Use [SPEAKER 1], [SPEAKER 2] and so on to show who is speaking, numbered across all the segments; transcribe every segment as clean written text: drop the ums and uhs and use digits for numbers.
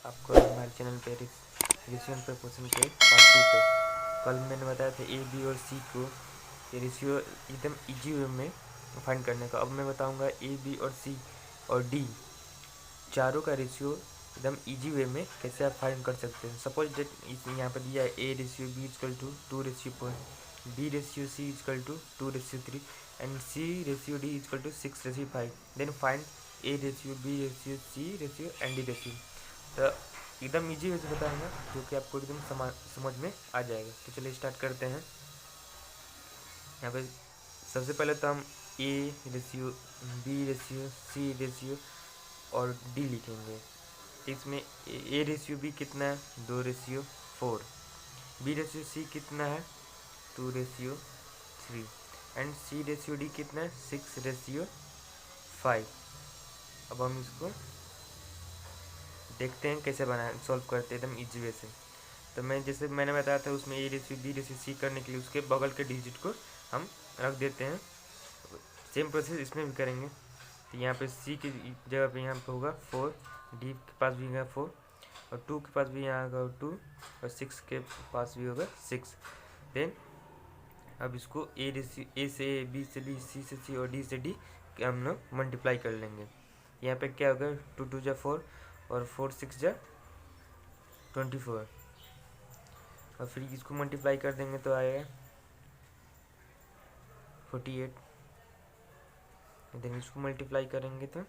[SPEAKER 1] आपको हमारे चैनल पे रेशियो एंड प्रोपोर्शन के पार्ट 2 पे। कल मैंने बताया था ए बी और सी को ये रेशियो एकदम इजी वे में फाइंड करने का। अब मैं बताऊंगा ए बी और सी और डी चारों का रेशियो एकदम इजी वे में कैसे आप फाइंड कर सकते हैं। सपोज डेट यहाँ पर दिया है a ratio b is equal to 2:4, b ratio c is equal to 2:3 and c ratio d is equal to 6:5। Then find a ratio b ratio c ratio and d ratio. तो एकदम इजी वे से बताऊंगा जो कि आपको एकदम समझ में आ जाएगा। तो चलिए स्टार्ट करते हैं। यहाँ पे सबसे पहले तो हम a ratio b ratio c ratio और डी लिखेंगे। इसमें ए रेशियो बी कितना है 2:4, बी रेशियो सी कितना है 2:3 एंड सी रेशियो डी कितना है 6:5। अब हम इसको देखते हैं कैसे बना सॉल्व करते हैं एकदम इजी वे से। तो मैं जैसे मैंने बताया था उसमें a ratio b ratio c करने के लिए उसके बगल के डिजिट को हम रख देते हैं। सेम प्रोसेस इसमें भी करेंगे। तो यहाँ पे सी की जगह पे यहाँ पे होगा 4, डी के पास भी होगा 4 और 2 के पास भी यहाँ होगा 2 और 6 के पास भी होगा 6। देन अब इसको ए से ए, बी से बी, सी से सी और डी से डी हम लोग मल्टीप्लाई कर लेंगे। यहाँ पे क्या होगा 2 2 जा 4 और 4 6 जा 24 और फिर इसको मल्टीप्लाई कर देंगे तो आएगा 48। देन इसको मल्टीप्लाई करेंगे तो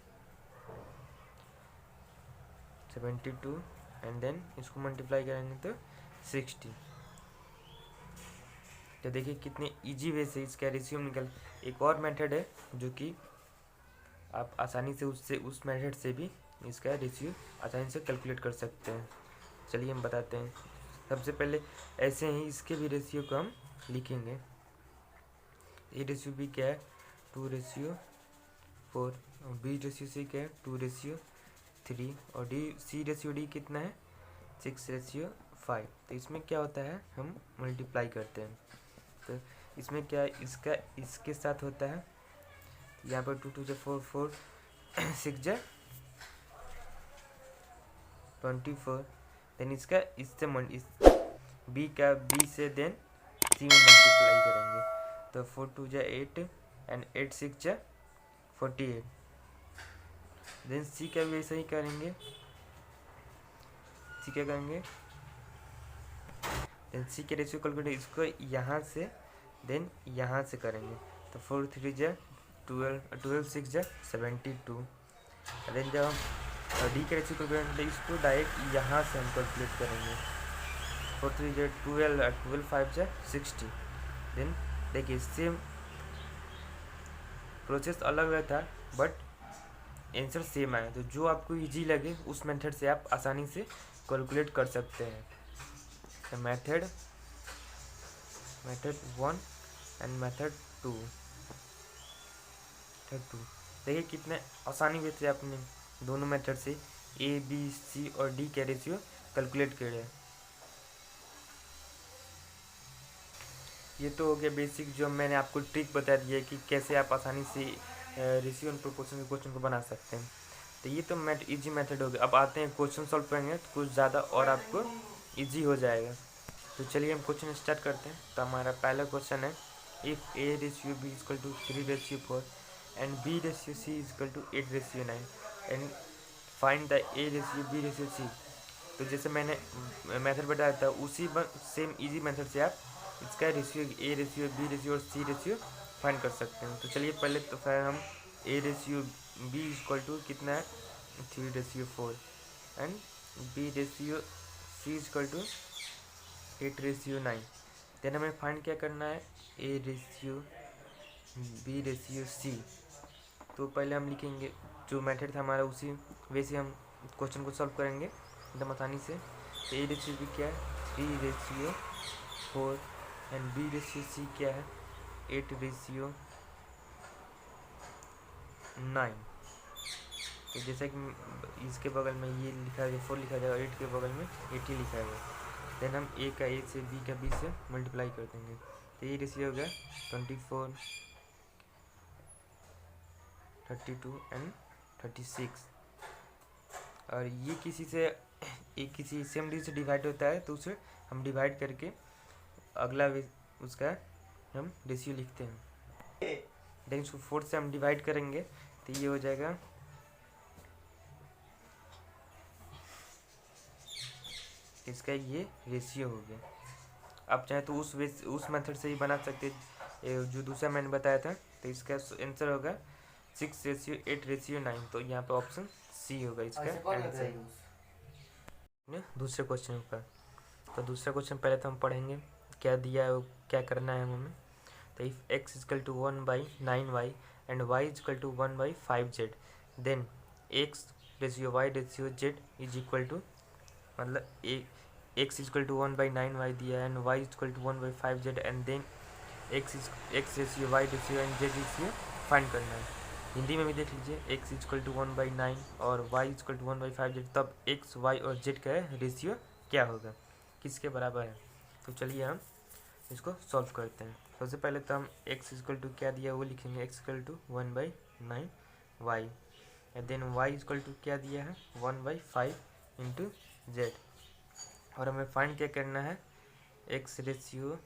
[SPEAKER 1] 72 एंड देन इसको मल्टीप्लाई करेंगे तो 60। तो देखिए कितने इजी वे से इसका रेशियो निकल। एक और मेथड है जो कि आप आसानी से उस मेथड से भी इसका रेशियो आसानी से कैलकुलेट कर सकते हैं। चलिए हम बताते हैं। सबसे पहले ऐसे ही इसके भी रेशियो को हम लिखेंगे। ए रेशियो बी क्या है 2:4 और बी रेशियो सी क्या है 2:3 और डी सी रेशियो डी कितना है 6:5। तो इसमें क्या होता है हम मल्टीप्लाई करते हैं। तो इसमें क्या इसका इसके साथ होता है यहाँ पर 2 2 जा 4 4 6 जा 24। देन इसका इससे इस बी का बी से देन सी में मल्टीप्लाई करेंगे तो 4 2 जा 8 एंड 8 6 जा 48। देन सी का भी ऐसा ही करेंगे। सी क्या करेंगे देन सी के रेशियो कैलकुलेट इसको यहाँ से देन यहाँ से करेंगे तो 4 3 जा 12 6 जा 72। देन जब हम डी के रेशियो कैलकुलेट इसको डायरेक्ट यहाँ से हम कैलकुलेट करेंगे 4 3 जा 12 5 जा 60। देन देखिए सेम प्रोसेस अलग अलग था बट आंसर सेम आया। तो जो आपको इजी लगे उस मेथड से आप आसानी से कैलकुलेट कर सकते हैं। तो मेथड 1 एंड मेथड 2 देखिए कितने आसानी से आपने दोनों मेथड से ए बी सी और डी के रेशियो कैलकुलेट करे। ये तो हो गया बेसिक जो मैंने आपको ट्रिक बता दी है कि कैसे आप आसानी से रेशियो एंड प्रोपोर्शन के क्वेश्चन को बना सकते हैं। तो ये तो इजी मेथड हो गया। अब आते हैं क्वेश्चन सॉल्व करेंगे तो कुछ ज़्यादा और आपको इजी हो जाएगा। तो चलिए हम क्वेश्चन स्टार्ट करते हैं। तो हमारा पहला क्वेश्चन है if a ratio b is equal to 3:4 and b ratio c is equal to 8:9 and find the a ratio b ratio c. तो जैसे मैंने मेथड बताया था उसी सेम इजी मेथड से आप इसका ratio a ratio b ratio और सी रेशियो फाइंड कर सकते हैं। तो चलिए पहले तो फिर हम a ratio b is equal to कितना है 3:4 and b ratio c is equal to 8:9। Then हमें फाइंड क्या करना है a ratio b ratio c. तो पहले हम लिखेंगे जो मेथड था हमारा उसी वैसे हम क्वेश्चन को सॉल्व करेंगे एकदम आसानी से। ए रेशियो बी क्या है 3:4 एंड बी रेशियो सी क्या है 8:9। तो जैसा कि इसके बगल में ये लिखा है 4 लिखा जाएगा 8 के बगल में 80 लिखा है। देन हम ए का ए से बी का बी से मल्टीप्लाई कर देंगे तो ये रेशियो हो गया 24 32 एंड 36। और ये किसी से एक किसी सेम डिजिट से डिवाइड होता है तो उसे हम डिवाइड करके अगला उसका हम रेशियो लिखते हैं। देन इसको 4 से हम डिवाइड करेंगे तो ये हो जाएगा इसका ये रेशियो हो गया। आप चाहे तो उस मेथड से ही बना सकते हैं जो दूसरा मैंने बताया था। तो इसका आंसर होगा 6:8:9। तो यहाँ पे ऑप्शन सी होगा इसका आंसर। दूसरे क्वेश्चन पर, तो दूसरा क्वेश्चन पहले तो हम पढ़ेंगे क्या दिया है, क्या करना है हमें। तो if x is equal to 1/9y and y is equal to 1/5z then x ratio y ratio z is equal to, मतलब x इजकल टू 1/9y दिया है and y is equal to 1/5z and then x ratio y ratio and z ratio find करना है। हिंदी में भी देख लीजिए, x is equal to 1/9 और y इजकल टू 1/5z, तब x y और z का रेशियो क्या होगा, किसके बराबर है। तो चलिए हम इसको सॉल्व करते हैं। सबसे पहले तो हम x इजकल टू क्या दिया वो लिखेंगे, x is equal to 1/9y and then y is equal to क्या दिया है 1/5 इंटू z, और हमें फाइंड क्या करना है x ratio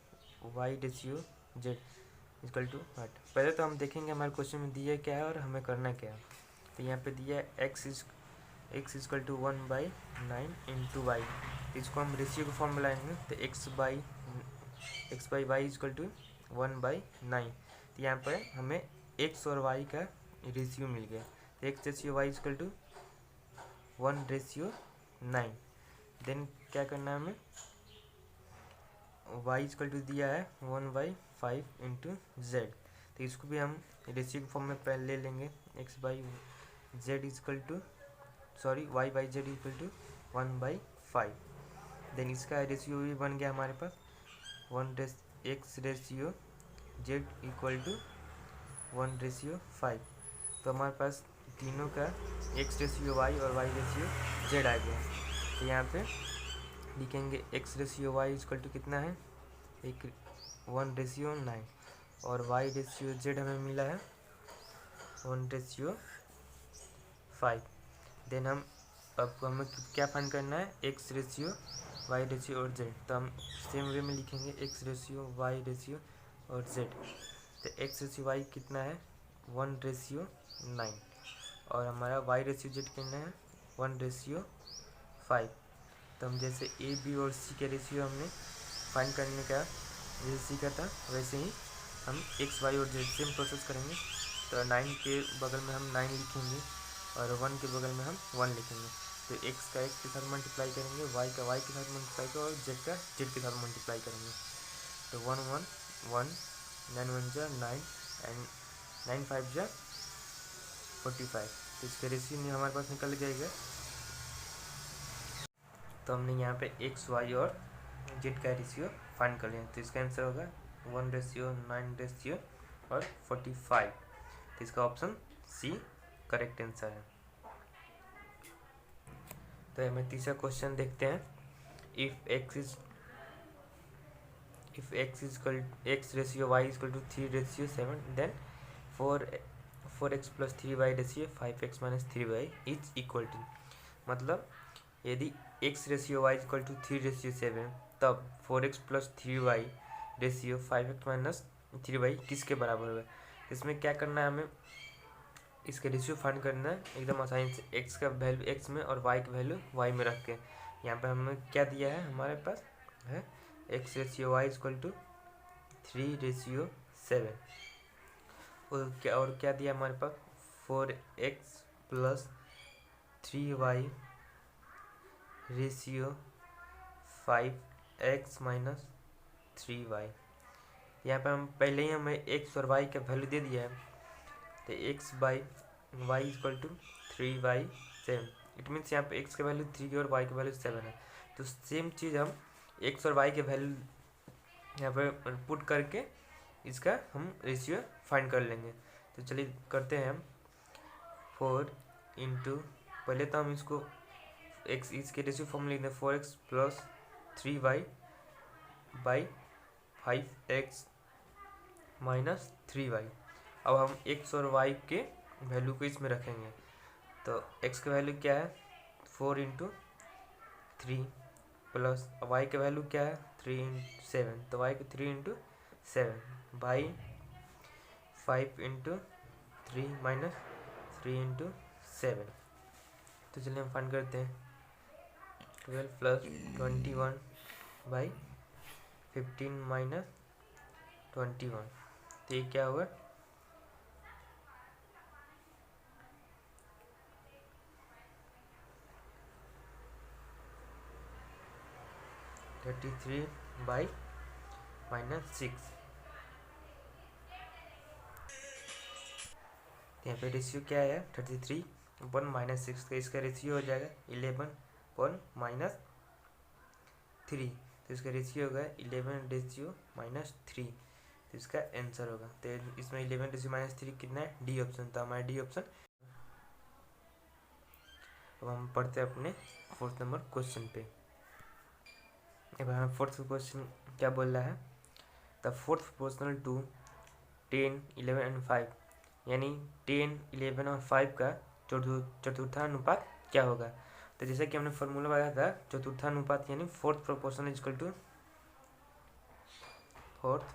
[SPEAKER 1] y ratio z is equal to what. पहले तो हम देखेंगे हमारे क्वेश्चन में दिया क्या है और हमें करना क्या है। तो यहाँ पे दिया है x is equal to 1/9 into y, इसको हम रेशियो को फॉर्म में लाएंगे तो x by y is equal to 1/9। तो यहाँ पर हमें x और y का रेशियो मिल गया। तो x ratio y is equal to 1/9। Then क्या करना है हमें, y इजकल टू दिया है 1/5 इंटू जेड। तो इसको भी हम रेशियो फॉर्म में पहले ले लेंगे, x by z is equal to y by z is equal to 1/5। Then इसका रेशियो भी बन गया हमारे पास x ratio z equal to 1/5। तो हमारे पास तीनों का x रेशियो y और y रेशियो जेड आ गया। तो यहाँ पे लिखेंगे x ratio y is equal to कितना है 1/9 और y रेशियो जेड हमें मिला है 1/5। देन अब हमें क्या फाइंड करना है x रेशियो y रेशियो और z। तो हम सेम वे में लिखेंगे x रेशियो y रेशियो और z। तो x रेशियो y कितना है 1/9 और हमारा y रेशियो z कितना है 1/5। तो हम जैसे a b और c के रेशियो हमने फाइंड करने का जैसे सीखा था वैसे ही हम x y और z सेम प्रोसेस करेंगे। तो 9 के बगल में हम 9 लिखेंगे और 1 के बगल में हम 1 लिखेंगे। तो x का x के साथ मल्टीप्लाई करेंगे, y का y के साथ मल्टीप्लाई करेंगे और z का z के साथ मल्टीप्लाई करेंगे। तो 1 1 1 9 1 जा 9 एंड 9 5 जा 45। तो इसका रेशियो नहीं हमारे पास निकल जाएगा। तो हमने यहाँ पे x y और z का रेशियो फाइंड कर लिया। तो इसका आंसर होगा 1/9 रेशियो और 45। तो इसका ऑप्शन सी करेक्ट आंसर है। तो हमें तीसरा क्वेश्चन देखते हैं। If x ratio y is equal to 3 ratio 7 then 4x plus 3y ratio 5x minus 3y is equal to, मतलब यदि x ratio y equal to 3 ratio 7 तब 4x plus 3y ratio 5x minus 3y किसके बराबर होगा। इसमें क्या करना है, हमें इसके रेशियो फाइंड करना है एकदम आसानी से। x का वैल्यू x में और y का वैल्यू y में रख के यहाँ पे हमें क्या दिया है, हमारे पास है x ratio y equal to 3 ratio 7 और क्या दिया हमारे पास 4x plus 3y ratio 5x minus 3y। यहाँ पे हम पहले ही हमें x और y का वैल्यू दे दिया है। तो x by y equal to 3/7। It means यहाँ पे x का वैल्यू 3 और y का वैल्यू 7 है। तो सेम चीज़ हम x और y के वैल्यू यहाँ पे पुट करके इसका हम रेशियो फाइंड कर लेंगे। तो चलिए करते हैं हम 4 इंटू, पहले तो हम इसको x इसके रेशियो फॉर्म लिखते हैं 4x plus 3y by 5x minus 3y। अब हम x और y के वैल्यू को इसमें रखेंगे। तो x का वैल्यू क्या है 4 इंटू 3 प्लस y का वैल्यू क्या है 3 इंटू 7, तो y को 3 into 7 by 5 into 3 minus 3 into 7। तो चलिए हम फाइंड करते हैं 12 प्लस 21 बाई 15 माइनस 21, तो ये क्या हुआ 33 बाई -6। यहाँ पे रेशियो क्या है 33 अपन -6 का, इसका रेशियो हो जाएगा 11/-3, तो इसका रेशियो होगा 11/-3, तो इसका आंसर होगा। तो इसमें 11/-3 कितना है डी ऑप्शन, तो हमारा डी ऑप्शन। अब हम पढ़ते हैं अपने 4th नंबर क्वेश्चन पे। अब हमें 4th क्वेश्चन क्या बोल रहा है, the 4th proportional to 10, 11 and 5, यानी 10, 11 और 5 का चतुर्थानुपात क्या होगा। तो जैसे कि हमने फॉर्मूला बताया था चतुर्थानुपात यानी 4th proportion is equal to 4th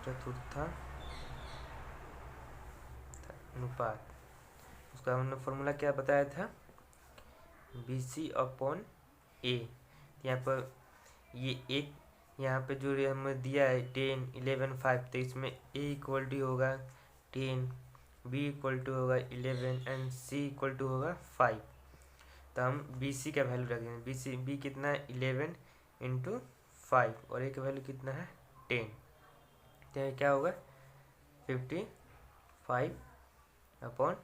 [SPEAKER 1] चतुर्थानुपात, उसका हमने फॉर्मूला क्या बताया था BC/A। यहाँ पर ये एक यहाँ पे जो हमें दिया है 10, 11, 5, तो इसमें A इक्वल टू होगा 10, B इक्वल टू होगा 11 एंड C इक्वल टू होगा 5। तो हम BC का वैल्यू रख देंगे। B कितना है 11 इंटू 5 और A का वैल्यू कितना है 10, तो ये क्या होगा 55/10।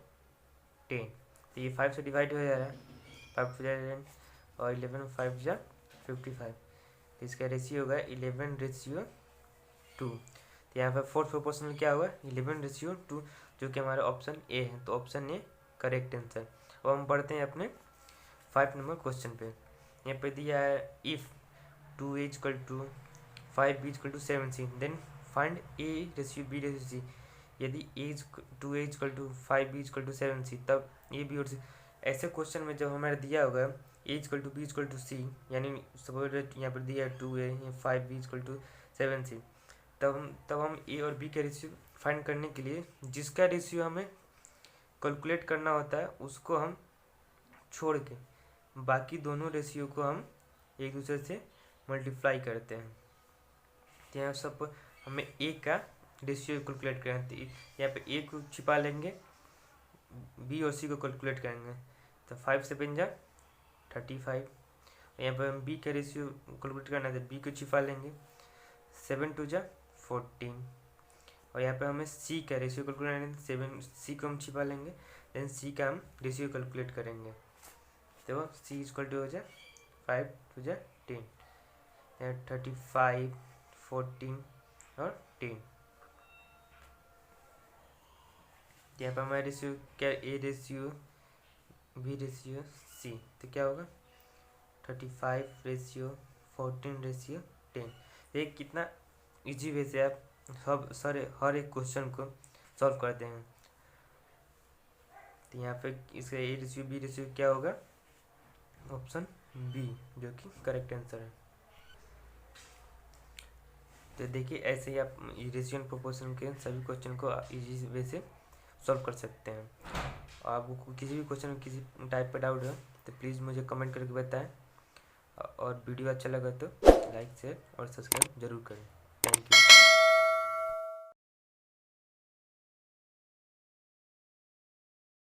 [SPEAKER 1] तो ये 5 से डिवाइड हो जा रहा है, 5 से 10 और 11 5 जा 55, तो इसका रेशियो होगा 11/2। तो यहाँ पर 4th प्रोपोर्शनल क्या हुआ 11/2, जो कि हमारा ऑप्शन ए है, तो ऑप्शन ए करेक्ट आंसर। अब हम बढ़ते हैं अपने 5 नंबर क्वेश्चन पे। यहाँ पे दिया है if 2A = 5B = 7C then find A/B/C। यदि 2A = 5B = 7C तब A, B और C। ऐसे क्वेश्चन में जब हमारा दिया होगा A = B = C, यानी सपोज यहाँ पर दिया है 2A 5B = 7C, तब हम A और B का रेशियो फाइंड करने के लिए जिसका रेशियो हमें कैलकुलेट करना होता है उसको हम छोड़ के बाकी दोनों रेशियो को हम एक दूसरे से मल्टीप्लाई करते हैं। तो यहाँ सब हमें A का रेशियो कैलकुलेट करना है, तो यहाँ पे A को छिपा लेंगे, B और C को कैलकुलेट करेंगे, तो 5 से बन जा 35। यहाँ पर हम B का रेशियो कैलकुलेट करना है, तो B को छिपा लेंगे, 7 2 जा 14। और यहाँ पे हमें C का रेशियो कैलकुलेट करना है, 7C को हम छिपा लेंगे, देन C का हम रेशियो कैलकुलेट करेंगे, तो C = हो जाए 5 2 जा 10, 35 14 और 10। यहाँ पर हमारा रेशियो क्या A ratio B ratio C, तो क्या होगा 35/14/10। ये कितना इजी वे से आप हर एक क्वेश्चन को सॉल्व करते हैं। तो यहाँ पे इसका A रेशियो B रेशियो क्या होगा ऑप्शन बी, जो कि करेक्ट आंसर है। तो देखिए ऐसे ही आप रेशियो एंड प्रोपोर्शन के सभी क्वेश्चन को इजी वे से सॉल्व कर सकते हैं। आपको किसी भी क्वेश्चन में किसी टाइप का डाउट है तो प्लीज़ मुझे कमेंट करके बताएं, और वीडियो अच्छा लगा तो लाइक शेयर और सब्सक्राइब जरूर करें।